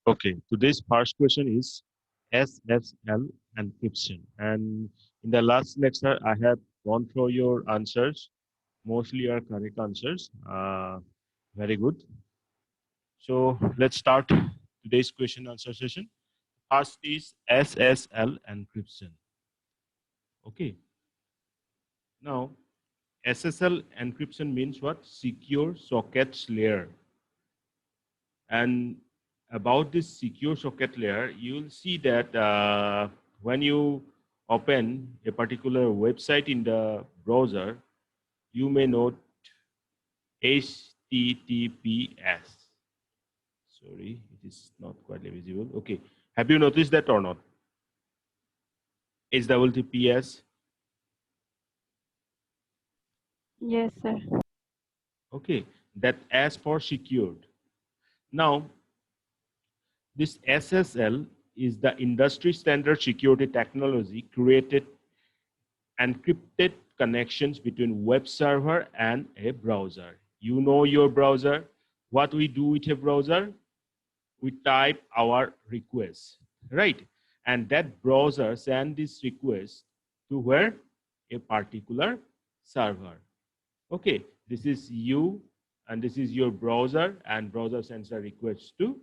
Okay, today's first question is SSL encryption. And in the last lecture, I have gone through your answers, mostly your correct answers. Very good. So let's start today's question answer session. First is SSL encryption. Okay, now SSL encryption means what? Secure sockets layer. And about this secure socket layer, you will see that when you open a particular website in the browser, you may note HTTPS. Sorry, it is not quite visible. Okay, have you noticed that or not? HTTPS. Yes, sir. Okay, that as for secured. Now, this SSL is the industry standard security technology created encrypted connections between web server and a browser. You know your browser. What we do with a browser? We type our request, right? And that browser sends this request to where? A particular server. Okay, this is you and this is your browser, and browser sends a request to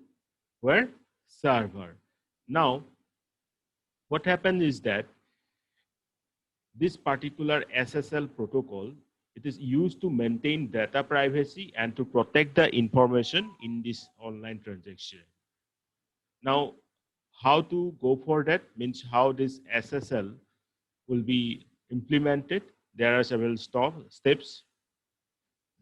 where? Server. Now, what happens is that this particular SSL protocol, it is used to maintain data privacy and to protect the information in this online transaction. Now, how to go for that means how this SSL will be implemented. There are several steps.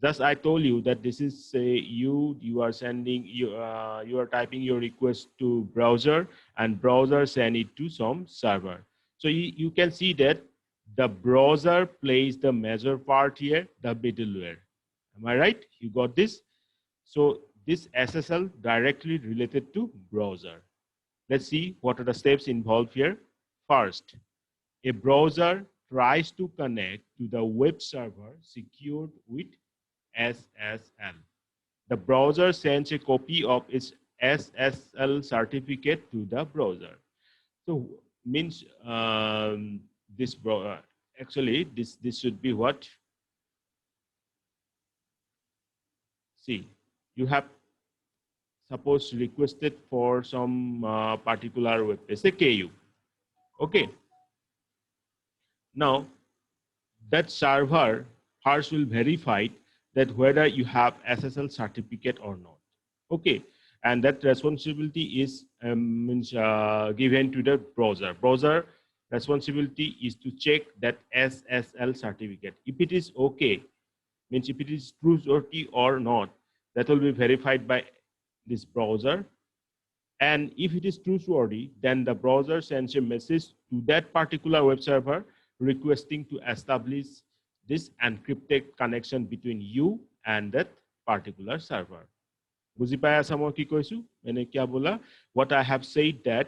Thus, I told you that this is say you are sending you are typing your request to browser, and browser send it to some server. So you can see that the browser plays the major part here, the middleware. Am I right? You got this? So this SSL directly related to browser. Let's see what are the steps involved here. First, a browser tries to connect to the web server secured with SSL. The browser sends a copy of its SSL certificate to the browser. So means this actually this should be what? See, you have suppose requested for some particular web page, say KU. Okay. Now that server first will verify that whether you have SSL certificate or not. Okay, and that responsibility is given to the browser. Browser responsibility is to check that SSL certificate. If it is okay, means if it is trustworthy or not, that will be verified by this browser. And if it is trustworthy, then the browser sends a message to that particular web server requesting to establish this encrypted connection between you and that particular server. বুজি পাই আছা মই কি কৈছো মানে কি bola what I have said that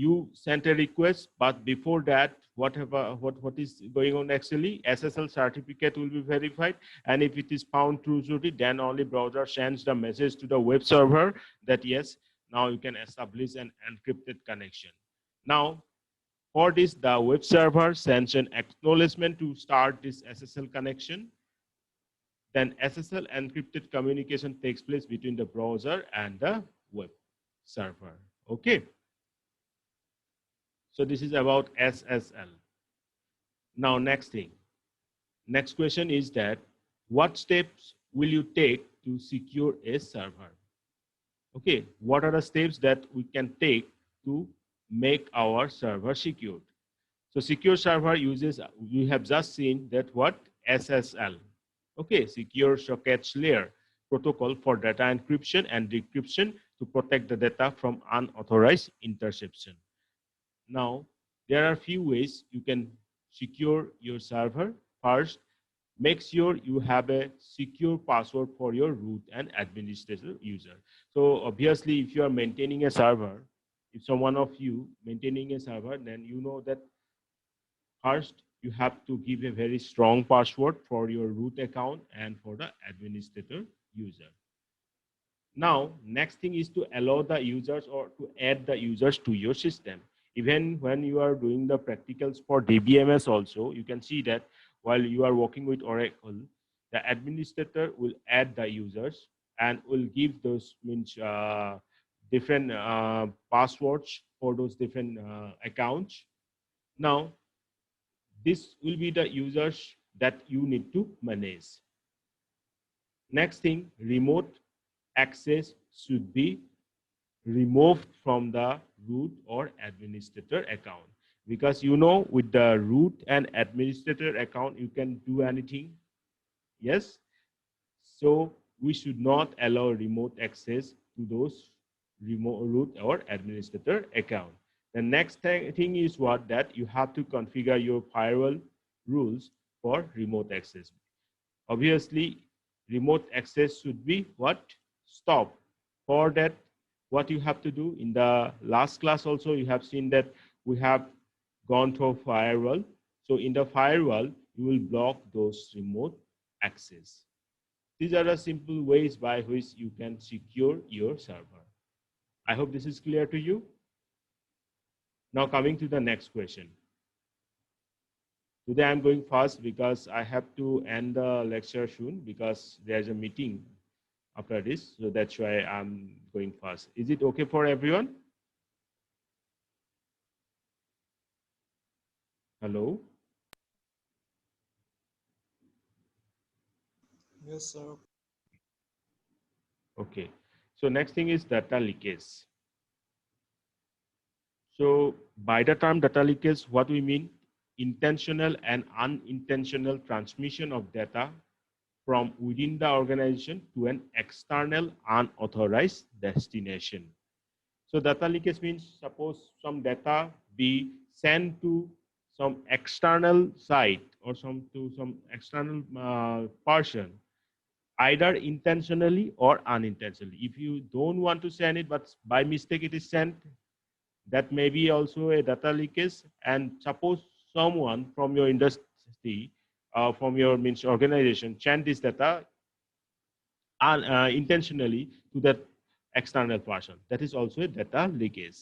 you sent a request, but before that what is going on actually, SSL certificate will be verified, and if it is found trustworthy, then only browser sends the message to the web server that yes, now you can establish an encrypted connection. Now for this, the web server sends an acknowledgement to start this SSL connection. Then SSL encrypted communication takes place between the browser and the web server. Okay. So this is about SSL. Now next thing. Next question is that what steps will you take to secure a server? Okay, what are the steps that we can take to make our server secured? So secure server uses, we have just seen that what? SSL. Okay, secure sockets layer protocol for data encryption and decryption to protect the data from unauthorized interception. Now, there are few ways you can secure your server. First, make sure you have a secure password for your root and administrator user. So obviously, if you are maintaining a server, if someone of you maintaining a server, then you know that first, you have to give a very strong password for your root account and for the administrator user. Now, next thing is to allow the users or to add the users to your system. Even when you are doing the practicals for DBMS also, you can see that while you are working with Oracle, the administrator will add the users and will give those different passwords for those different accounts. Now, this will be the users that you need to manage. Next thing, remote access should be removed from the root or administrator account, because with the root and administrator account you can do anything. Yes, so we should not allow remote access to those remote root or administrator account. The next thing is that you have to configure your firewall rules for remote access. Obviously, remote access should be stop. For that, what you have to do in the last class also, you have seen that we have gone through firewall. So in the firewall, you will block those remote access. These are the simple ways by which you can secure your server. I hope this is clear to you. Now coming to the next question. Today I'm going fast because I have to end the lecture soon because there's a meeting after this. So that's why I'm going fast. Is it okay for everyone? Hello? Yes, sir. Okay. So next thing is data leakage. So by the term data leakage, what we mean? Intentional and unintentional transmission of data from within the organization to an external unauthorized destination. So data leakage means suppose some data be sent to some external site or some external person, either intentionally or unintentionally. If you don't want to send it, but by mistake it is sent, that may be also a data leakage. And suppose someone from your industry, from your organization, send this data intentionally to that external person. That is also a data leakage.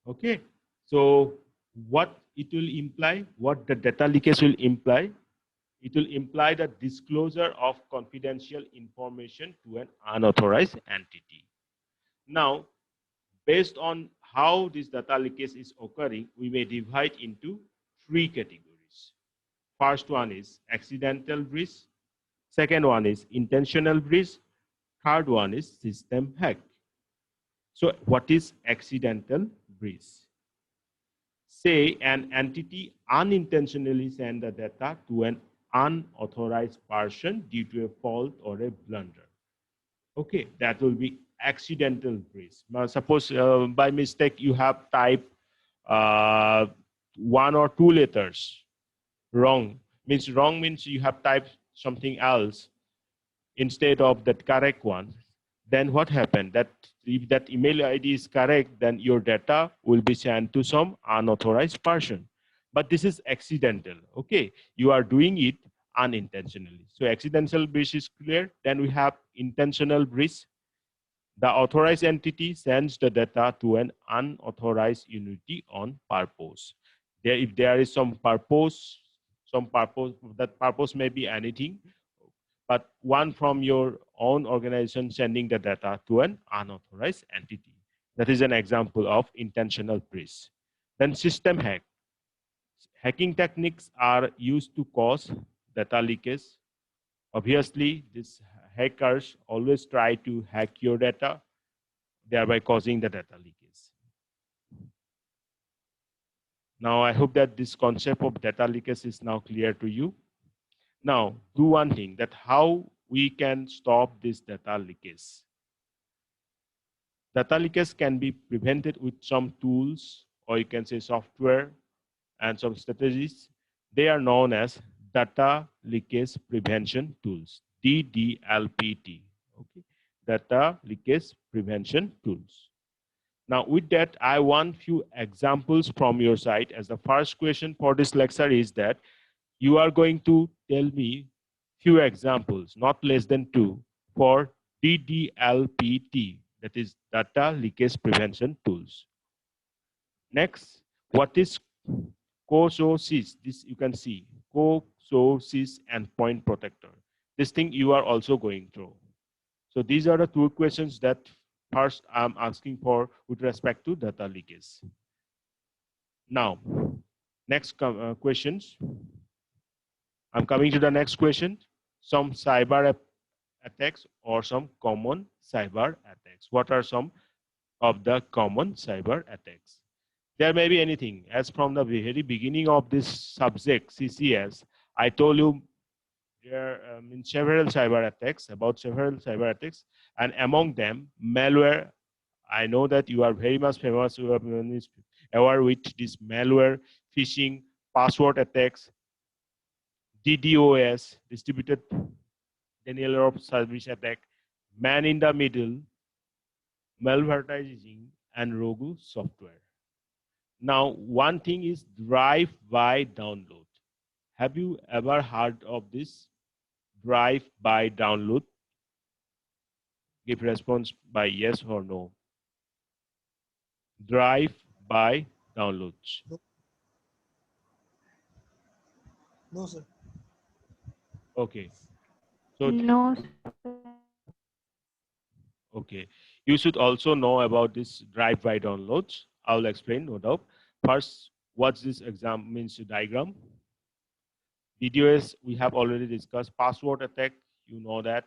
Okay. So what it will imply, what the data leakage will imply, it will imply the disclosure of confidential information to an unauthorized entity. Now, based on how this data leakage is occurring, we may divide into three categories. First one is accidental breach. Second one is intentional breach. Third one is system hack. So what is accidental breach? Say an entity unintentionally send the data to an unauthorized person due to a fault or a blunder. Okay, that will be accidental breach. Now, suppose by mistake you have typed one or two letters wrong. Wrong means you have typed something else instead of that correct one. Then what happened? That if that email ID is correct, then your data will be sent to some unauthorized person. But this is accidental. Okay, you are doing it unintentionally. So accidental breach is clear. Then we have intentional breach. The authorized entity sends the data to an unauthorized unity on purpose. If there is some purpose, that purpose may be anything, but one from your own organization sending the data to an unauthorized entity. That is an example of intentional breach. Then system hack. Hacking techniques are used to cause data leakage. Obviously, these hackers always try to hack your data, thereby causing the data leakage. Now, I hope that this concept of data leakage is now clear to you. Now, do one thing, that how we can stop this data leakage. Data leakage can be prevented with some tools, or you can say software, and some strategies. They are known as data leakage prevention tools, DDLPT. Okay, data leakage prevention tools. Now, with that, I want few examples from your side. As the first question for this lecture is that you are going to tell me few examples, not less than two, for DDLPT, that is data leakage prevention tools. Next, what is COSOSIS? This you can see, COSOSIS endpoint protector. This thing you are also going through. So these are the two questions that first I'm asking for with respect to data leakage. Now, next questions. I'm coming to the next question. Some cyber attacks or some common cyber attacks. What are some of the common cyber attacks? There may be anything. As from the very beginning of this subject, CCS, I told you there are several cyber attacks, and among them, malware. I know that you are very much famous, you are aware with this malware, phishing, password attacks, DDoS, distributed denial of service attack, man in the middle, malvertising, and rogue software. Now, one thing is drive by download. Have you ever heard of this drive by download? Give response by yes or no. Drive by downloads. No, no, sir. Okay. So, No, sir. okay. You should also know about this drive by downloads. I'll explain, no doubt. First, what's this exam means diagram? DDoS, we have already discussed. Password attack, you know that.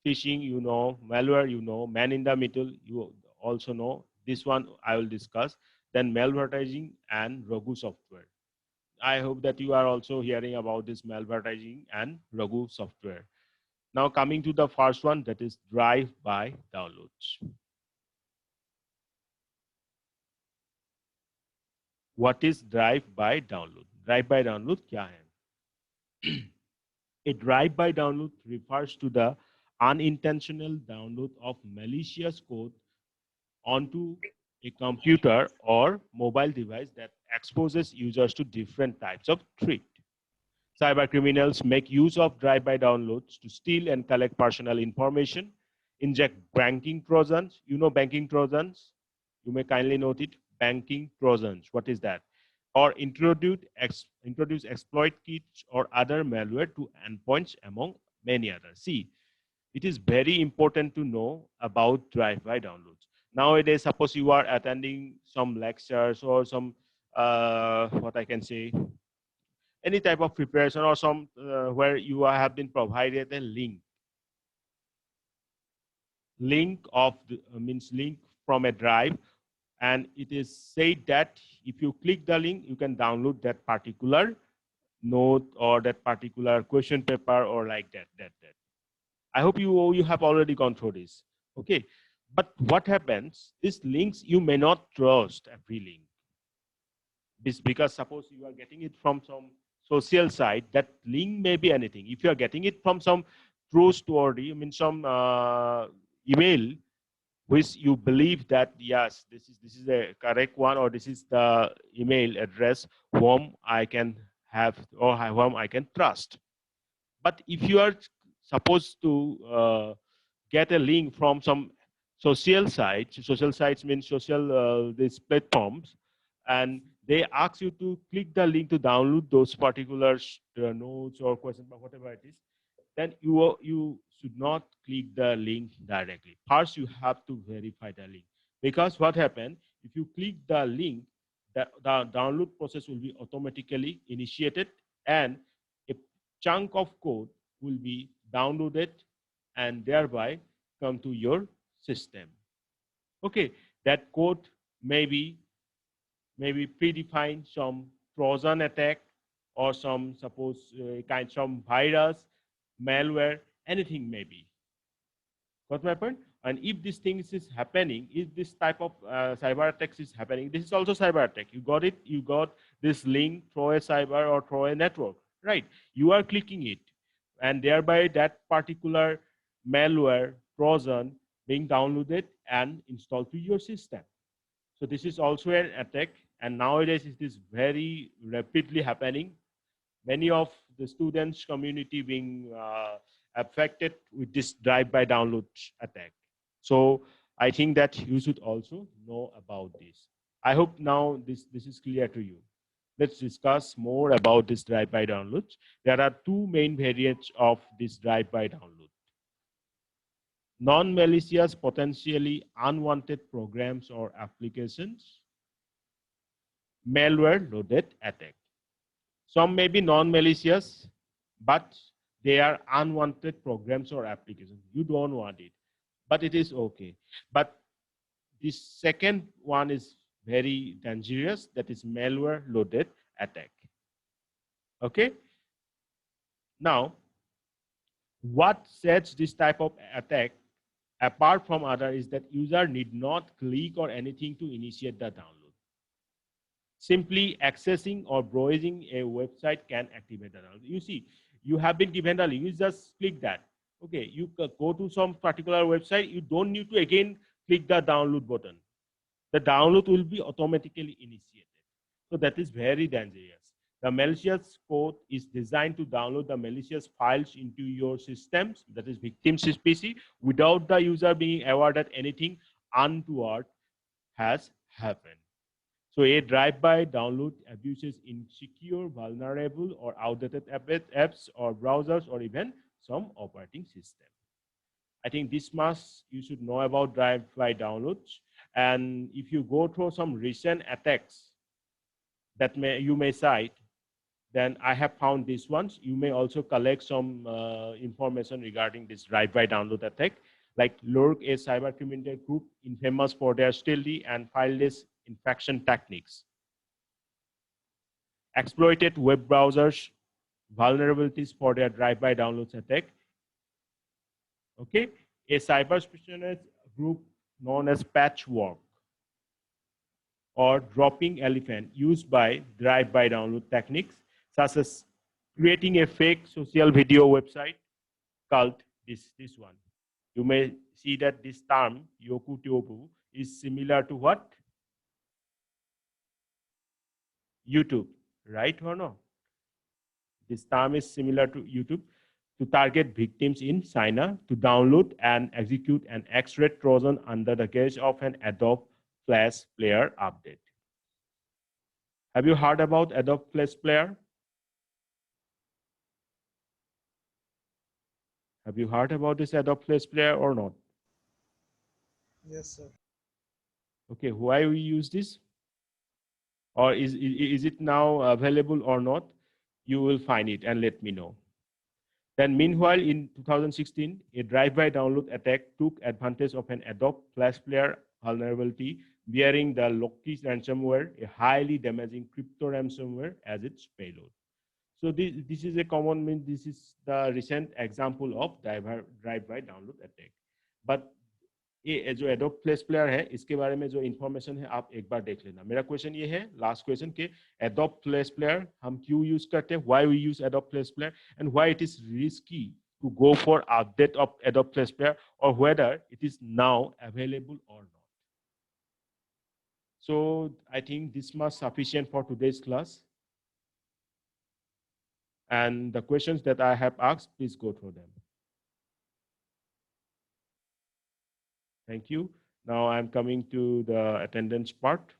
Phishing, you know. Malware, you know. Man in the middle, you also know. This one I will discuss. Then malvertising and rogue software. I hope that you are also hearing about this malvertising and rogue software. Now coming to the first one, that is drive by downloads. What is drive by download? Drive by download क्या है? A drive by download refers to the unintentional download of malicious code onto a computer or mobile device that exposes users to different types of threat. Cyber criminals make use of drive-by downloads to steal and collect personal information, inject banking trojans. You know banking trojans? You may kindly note it. Banking trojans. What is that? Or introduce exploit kits or other malware to endpoints, among many others. See, it is very important to know about drive-by downloads. Nowadays, suppose you are attending some lectures or some, what I can say, any type of preparation or some where you have been provided a link of the, means link from a drive, and it is said that if you click the link you can download that particular note or that particular question paper or like that. I hope you have already gone through this. Okay, but what happens, these links you may not trust every link. This because suppose you are getting it from some social site, that link may be anything. If you are getting it from some true story, I mean some email which you believe that yes, this is a correct one, or this is the email address whom I can have or whom I can trust. But if you are supposed to get a link from some social sites means social these platforms, and they ask you to click the link to download those particular notes or questions or whatever it is, then you should not click the link directly. First, you have to verify the link, because what happened if you click the link, the download process will be automatically initiated, and a chunk of code will be downloaded and thereby come to your system. Okay, that code maybe predefine some Trojan attack or some suppose some virus, malware, anything maybe. Got my point? And if these things is happening, if this type of cyber attacks is happening, this is also cyber attack. You got it. You got this link through a cyber or through a network, right? You are clicking it, and thereby that particular malware Trojan being downloaded and installed to your system. So this is also an attack, and nowadays it is very rapidly happening. Many of the students community being affected with this drive-by download attack. So I think that you should also know about this. I hope now this is clear to you. Let's discuss more about this drive-by download. There are two main variants of this drive-by download. Non-malicious, potentially unwanted programs or applications, malware-loaded attack. Some may be non-malicious, but they are unwanted programs or applications. You don't want it, but it is okay. But this second one is very dangerous, that is malware-loaded attack. Okay? Now, what sets this type of attack apart from other is that user need not click or anything to initiate the download. Simply accessing or browsing a website can activate the download. You see, you have been given the link, you just click that. Okay, you go to some particular website, you don't need to again click the download button. The download will be automatically initiated. So that is very dangerous. The malicious code is designed to download the malicious files into your systems, that is victim's PC, without the user being aware that anything untoward has happened. So a drive-by download abuses insecure, vulnerable, or outdated apps or browsers or even some operating system. I think this much you should know about drive-by downloads. And if you go through some recent attacks that you may cite, then I have found these ones. You may also collect some information regarding this drive-by download attack, like Lurk, a cyber criminal group infamous for their stealthy and fileless infection techniques, exploited web browsers vulnerabilities for their drive-by downloads attack. Okay, a cyber specialist group known as Patchwork or dropping elephant used by drive-by download techniques, such as creating a fake social video website called this one. You may see that this term, Yoku Tiobu, is similar to what? YouTube, right or no? This term is similar to YouTube to target victims in China to download and execute an X-ray Trojan under the guise of an Adobe Flash Player update. Have you heard about Adobe Flash Player? Have you heard about this Adobe Flash Player or not? Yes, sir. Okay, why we use this? Or is it now available or not? You will find it and let me know. Then meanwhile, in 2016, a drive-by download attack took advantage of an Adobe Flash Player vulnerability, bearing the Loki ransomware, a highly damaging crypto ransomware, as its payload. So this is a common, this is the recent example of drive-by download attack. But ये जो adobe Flash player है इसके बारे में जो information है आप एक बार देख लेना. मेरा क्वेश्चन ये है, लास्ट क्वेश्चन, कि एडोब फ्लैश प्लेयर हम क्यों यूज करते हैं, why we use Adobe Flash Player, and why it is risky to go for update of Adobe Flash Player, और whether it is now available और not. So I think this much sufficient for today's class. And the questions that I have asked, please go through them. Thank you. Now I'm coming to the attendance part.